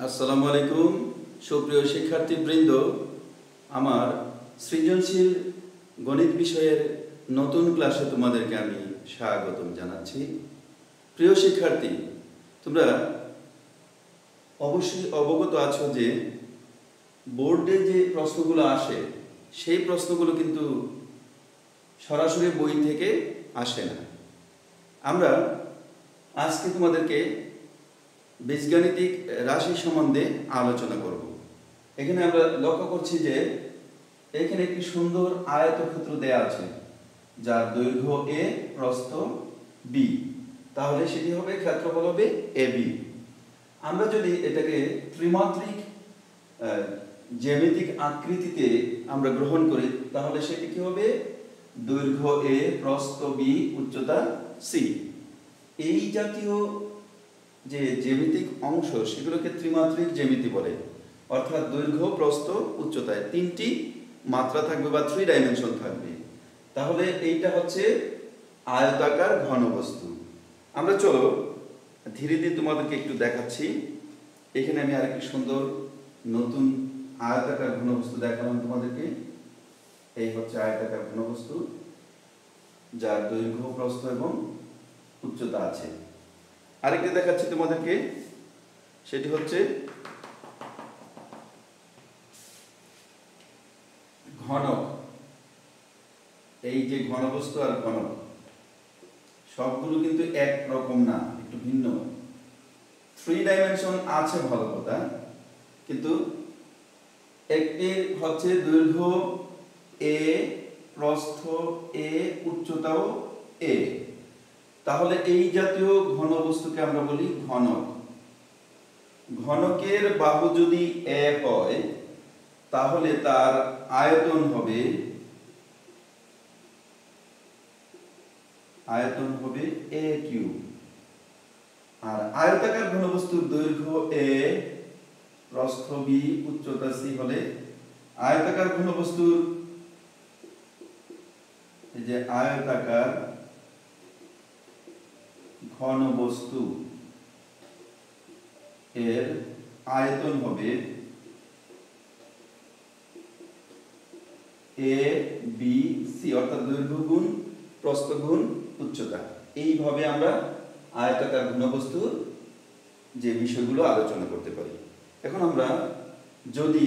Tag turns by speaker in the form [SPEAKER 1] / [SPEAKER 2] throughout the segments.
[SPEAKER 1] আসসালামু আলাইকুম সুপ্রিয় শিক্ষার্থীবৃন্দ, আমার সৃজনশীল গণিত বিষয়ের নতুন ক্লাসে তোমাদেরকে আমি স্বাগতম জানাচ্ছি। প্রিয় শিক্ষার্থী, তোমরা অবশ্যই অবগত আছো যে বোর্ডে যে প্রশ্নগুলো আসে সেই প্রশ্নগুলো কিন্তু সরাসরি বই থেকে আসে না। আমরা আজকে তোমাদেরকে বীজগাণিতিক রাশি সম্বন্ধে আলোচনা করব। এখানে আমরা লক্ষ্য করছি যে এখানে একটি সুন্দর আয়তক্ষেত্র দেয়া আছে যার দৈর্ঘ্য a, প্রস্থ b, তাহলে সেটি হবে ক্ষেত্রফল হবে ab। আমরা যদি এটাকে ত্রিমাত্রিক জ্যামিতিক আকৃতিতে আমরা গ্রহণ করি তাহলে সেটি কি হবে? দৈর্ঘ্য a, প্রস্থ b, উচ্চতা c। এই জাতীয় যে জ্যামিতিক অংশ সেগুলোকে ত্রিমাত্রিক জ্যামিতি বলে, অর্থাৎ দৈর্ঘ্য, প্রস্থ, উচ্চতায় তিনটি মাত্রা থাকবে বা 3 ডাইমেনশন থাকবে। তাহলে এইটা হচ্ছে আয়তাকার ঘনবস্তু। আমরা চলো ধীরে ধীরে তোমাদেরকে একটু দেখাচ্ছি। এখানে আমি আরেকটি সুন্দর নতুন আয়তাকার ঘনবস্তু দেখালাম তোমাদেরকে। এই হচ্ছে আয়তাকার ঘনবস্তু যার দৈর্ঘ্য, প্রস্থ এবং উচ্চতা আছে। আরেকটি দেখাচ্ছি তোমাদেরকে, সেটি হচ্ছে ঘনক। এই যে ঘনবস্তু আর ঘনক সবগুলো কিন্তু এক রকম না, একটু ভিন্ন। 3 ডাইমেনশন আছে ভালো কথা, কিন্তু একটি হচ্ছে দৈর্ঘ্য a, প্রস্থ a, উচ্চতাও a। তাহলে এই জাতীয় ঘনবস্তুকে আমরা বলি ঘনক। ঘনকের বাহু যদি a হয় তাহলে তার আয়তন হবে a কিউব। আর আয়তাকার ঘনবস্তুর দৈর্ঘ্য a, প্রস্থ b, উচ্চতা c হলে আয়তাকার ঘনবস্তুর এই যে আয়তাকার ঘনবস্তু এর আয়তন হবে a, b, c, অর্থাৎ দৈর্ঘ্য গুণ প্রস্থ গুণ উচ্চতা। এইভাবে আমরা আয়তাকার ঘনবস্তুর যে বিষয়গুলো আলোচনা করতে পারি। এখন আমরা যদি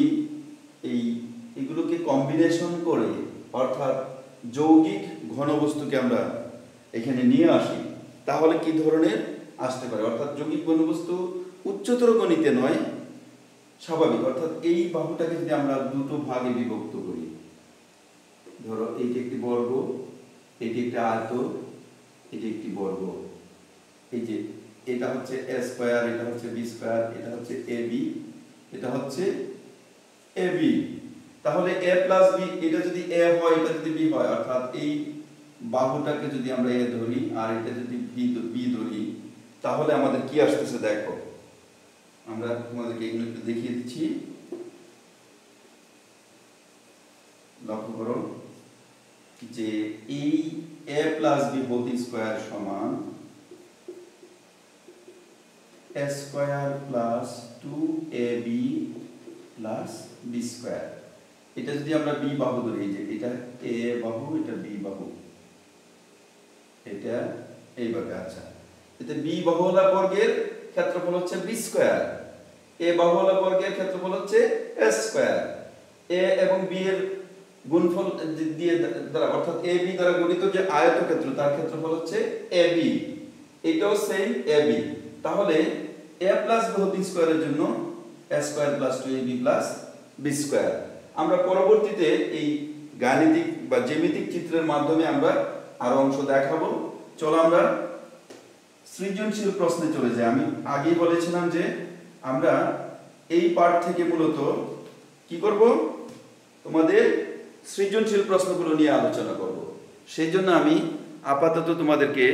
[SPEAKER 1] এগুলোকে কম্বিনেশন করে, অর্থাৎ যৌগিক ঘনবস্তুকে আমরা এখানে নিয়ে আসি, তাহলে কি ধরনের আসতে পারে? অর্থাৎ যৌগিক ঘনবস্তু উচ্চতর গণিতে নয়, স্বাভাবিক। অর্থাৎ এই বাহুটাকে যদি আমরা দুটো ভাগে বিভক্ত করি, ধরো এইটি একটি বর্গ, এটি একটি আয়ত, এটি একটি বর্গ। এই যে এটা হচ্ছে a স্কয়ার, এটা হচ্ছে b স্কয়ার, এটা হচ্ছে ab, এটা হচ্ছে ab। তাহলে a প্লাস b, এটা যদি a হয়, এটা যদি b হয়, অর্থাৎ এই বাহুটাকে যদি আমরা a ধরি আর এটা যদি b ধরি, তাহলে আমাদের কি আসতেছে দেখো। আমরা তোমাদেরকে এগুলো একটু দেখিয়ে দিচ্ছি, লক্ষ্য করো যে এই a plus b whole square সমান a square plus 2ab plus b square. এটা যদি আমরা b বাহু ধরি, যে এটা a বাহু, এটা b বাহু, এটা এইভাবে। আচ্ছা, এতে b বাহুওয়ালা বর্গের ক্ষেত্রফল হচ্ছে b স্কয়ার, a বাহুওয়ালা বর্গের ক্ষেত্রফল হচ্ছে a স্কয়ার। a এবং b এর গুণফল দিয়ে দ্বারা, অর্থাৎ ab দ্বারা গঠিত যে আয়তক্ষেত্র তার ক্ষেত্রফল হচ্ছে ab। এটাও সেম ab। তাহলে a প্লাস b হোল স্কয়ারের জন্য a square plus 2ab plus b square. আমরা পরবর্তীতে এই গাণিতিক বা জ্যামিতিক চিত্রের মাধ্যমে আমরা আরো অংশ দেখাবো। চলো আমরা সৃজনশীল প্রশ্নে চলে যাই। আমি আগেই বলেছিলাম যে আমরা এই পার্ট থেকে মূলত কি করব, তোমাদের সৃজনশীল প্রশ্নগুলো নিয়ে আলোচনা করব। সেই জন্য আমি আপাতত তোমাদেরকে